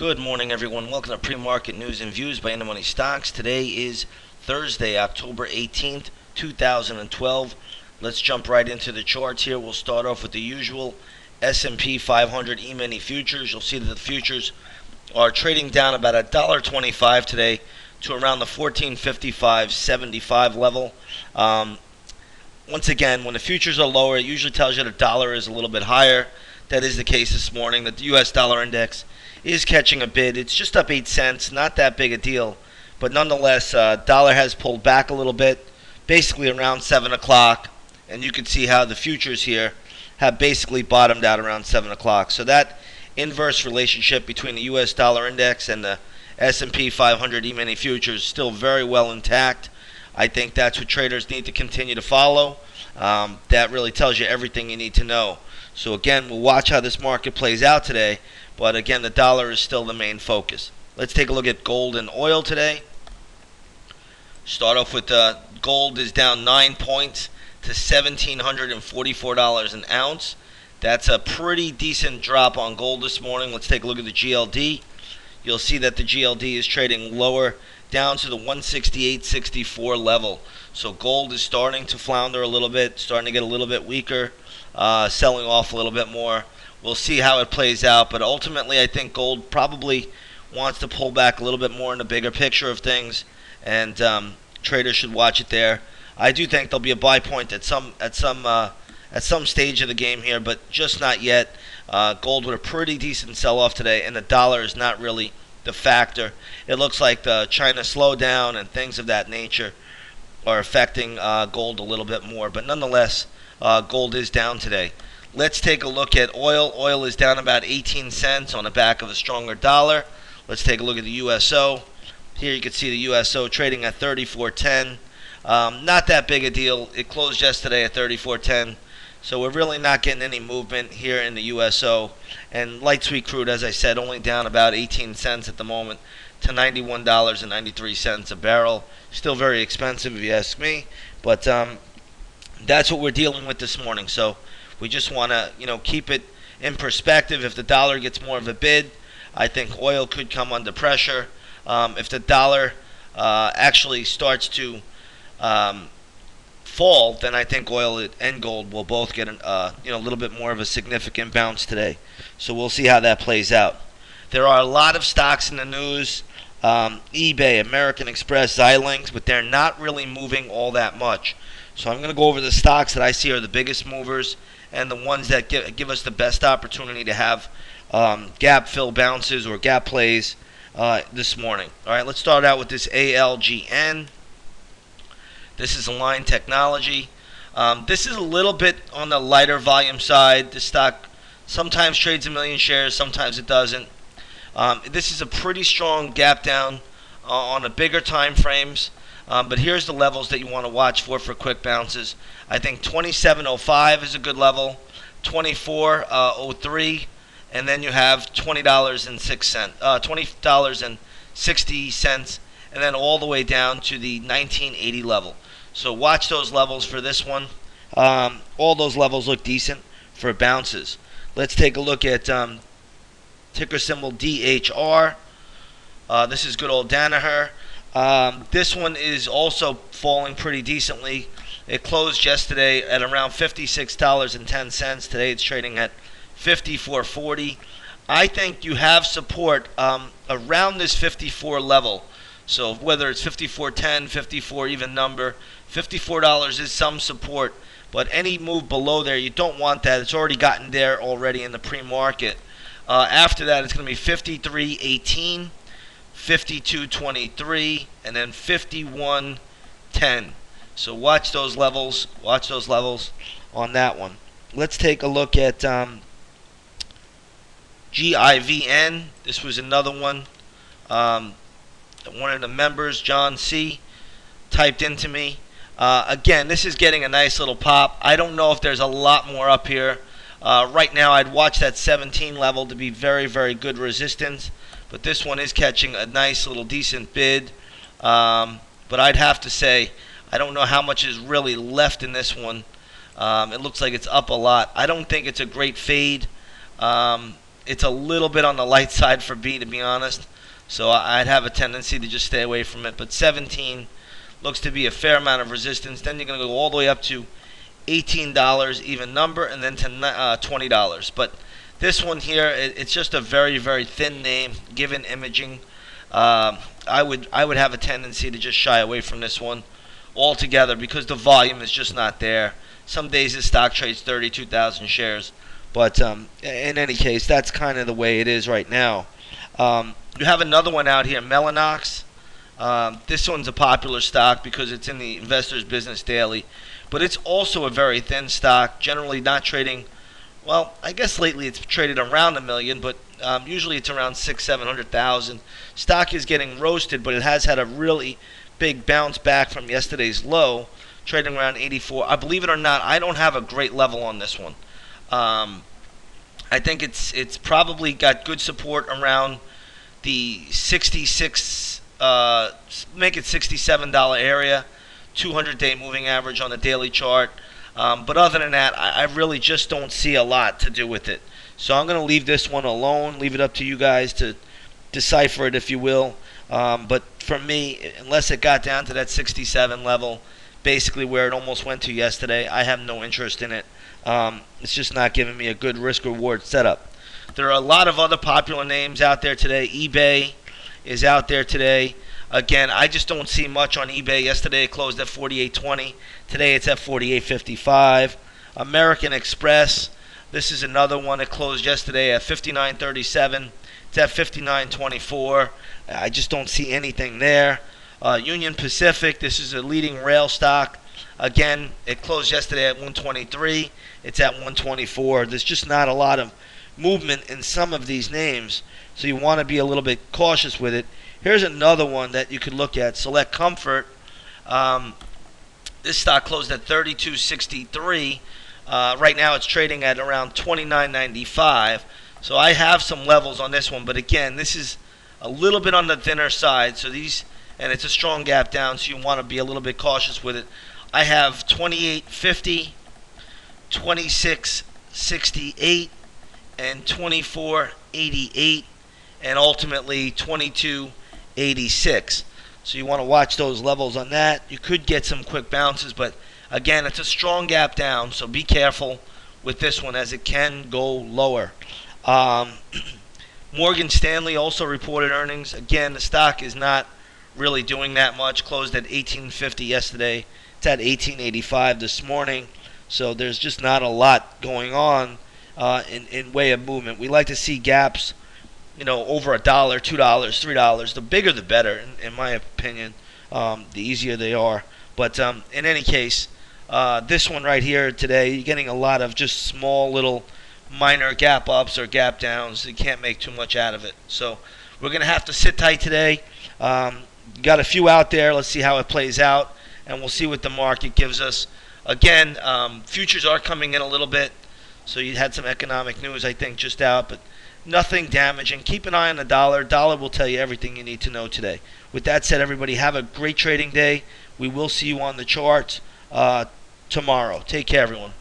Good morning, everyone. Welcome to Pre-Market News and Views by Money Stocks. Today is Thursday, October 18th, 2012. Let's jump right into the charts here. We'll start off with the usual S&P 500 E-mini futures. You'll see that the futures are trading down about $1.25 today to around the 1455.75 level. Once again, when the futures are lower, it usually tells you the dollar is a little bit higher. That is the case this morning. The U.S. dollar index is catching a bid. It's just up 8 cents, not that big a deal. But nonetheless, dollar has pulled back a little bit, basically around 7 o'clock. And you can see how the futures here have basically bottomed out around 7 o'clock. So that inverse relationship between the U.S. dollar index and the S&P 500 E-mini futures is still very well intact. I think that's what traders need to continue to follow. That really tells you everything you need to know. So again, we'll watch how this market plays out today. But again, the dollar is still the main focus. Let's take a look at gold and oil today. Start off with gold is down 9 points to $1,744 an ounce. That's a pretty decent drop on gold this morning. Let's take a look at the GLD. You'll see that the GLD is trading lower down to the 168.64 level. So gold is starting to flounder a little bit, starting to get a little bit weaker, selling off a little bit more. We'll see how it plays out, but ultimately I think gold probably wants to pull back a little bit more in the bigger picture of things, and traders should watch it there. I do think there'll be a buy point at some stage of the game here, but just not yet. Gold with a pretty decent sell-off today, and the dollar is not really the factor. It looks like the China slowdown and things of that nature are affecting gold a little bit more, but nonetheless, gold is down today. Let's take a look at oil. Oil is down about 18 cents on the back of a stronger dollar. Let's take a look at the USO. Here you can see the USO trading at 34.10. Not that big a deal. It closed yesterday at 34.10. So we're really not getting any movement here in the USO. And light sweet crude, as I said, only down about 18 cents at the moment to $91.93 a barrel. Still very expensive if you ask me. But that's what we're dealing with this morning. So we just want to, keep it in perspective. If the dollar gets more of a bid, I think oil could come under pressure. If the dollar actually starts to fall, then I think oil and gold will both get a little bit more of a significant bounce today. So we'll see how that plays out. There are a lot of stocks in the news. eBay, American Express, Xilinx, but they're not really moving all that much. So I'm going to go over the stocks that I see are the biggest movers and the ones that give us the best opportunity to have gap fill bounces or gap plays this morning. All right, let's start out with this ALGN. This is Align Technology. This is a little bit on the lighter volume side. This stock sometimes trades a million shares, sometimes it doesn't. This is a pretty strong gap down on the bigger time frames. But here's the levels that you want to watch for quick bounces. I think 27.05 is a good level, 24.03, and then you have $20.60, $20.60, and then all the way down to the 1980 level. So watch those levels for this one. All those levels look decent for bounces. Let's take a look at ticker symbol DHR. This is good old Danaher. This one is also falling pretty decently. It closed yesterday at around $56.10. Today it's trading at $54.40. I think you have support around this 54 level. So whether it's 54.10, 54 even number, $54 is some support. But any move below there, you don't want that. It's already gotten there already in the pre-market. After that, it's going to be 53.18. 52.23, and then 51.10. So watch those levels. Watch those levels on that one. Let's take a look at GIVN. This was another one. One of the members, John C., typed into me. Again, this is getting a nice little pop. I don't know if there's a lot more up here. Right now, I'd watch that 17 level to be very, very good resistance. But this one is catching a nice little decent bid. But I'd have to say, I don't know how much is really left in this one. It looks like it's up a lot. I don't think it's a great fade. It's a little bit on the light side for B, to be honest. So I'd have a tendency to just stay away from it. But 17 looks to be a fair amount of resistance. Then you're going to go all the way up to $18 even number, and then to $20. But this one here, it's just a very, very thin name given imaging. I would have a tendency to just shy away from this one altogether because the volume is just not there. Some days this stock trades 32,000 shares, but in any case, that's kind of the way it is right now. You have another one out here, Mellanox. This one's a popular stock because it's in the Investors Business Daily, but it's also a very thin stock, generally not trading. Well, I guess lately it's traded around $1 million, but usually it's around 600,000-700,000. Stock is getting roasted, but it has had a really big bounce back from yesterday's low, trading around 84. I believe it or not, I don't have a great level on this one. I think it's probably got good support around the 66, make it $67 area, 200-day moving average on the daily chart. But other than that, I really just don't see a lot to do with it. So I'm going to leave this one alone, leave it up to you guys to decipher it, if you will. But for me, unless it got down to that 67 level, basically where it almost went to yesterday, I have no interest in it. It's just not giving me a good risk-reward setup. There are a lot of other popular names out there today. eBay is out there today. Again, I just don't see much on eBay. Yesterday it closed at 48.20. Today it's at 48.55. American Express, this is another one that closed yesterday at 59.37. It's at 59.24. I just don't see anything there. Union Pacific, this is a leading rail stock. Again, it closed yesterday at 123. It's at 124. There's just not a lot of movement in some of these names, so you want to be a little bit cautious with it. Here's another one that you could look at, Select Comfort. This stock closed at 32.63. Right now it's trading at around 29.95. So I have some levels on this one, but again, this is a little bit on the thinner side. So and it's a strong gap down, so you want to be a little bit cautious with it. I have 28.50, 26.68, and 24.88, and ultimately 22.86. So you want to watch those levels on that. You could get some quick bounces, but again, it's a strong gap down, so be careful with this one as it can go lower. Morgan Stanley also reported earnings. Again, the stock is not really doing that much. Closed at 18.50 yesterday. It's at 18.85 this morning. So there's just not a lot going on in way of movement. We like to see gaps, over $1, $2, $3. The bigger the better, in my opinion. The easier they are. But in any case, this one right here today, you're getting a lot of just small little minor gap ups or gap downs. You can't make too much out of it. So we're going to have to sit tight today. Got a few out there. Let's see how it plays out, and we'll see what the market gives us. Again, futures are coming in a little bit. So you had some economic news, I think, just out, but nothing damaging. Keep an eye on the dollar. Dollar will tell you everything you need to know today. With that said, everybody, have a great trading day. We will see you on the charts tomorrow. Take care, everyone.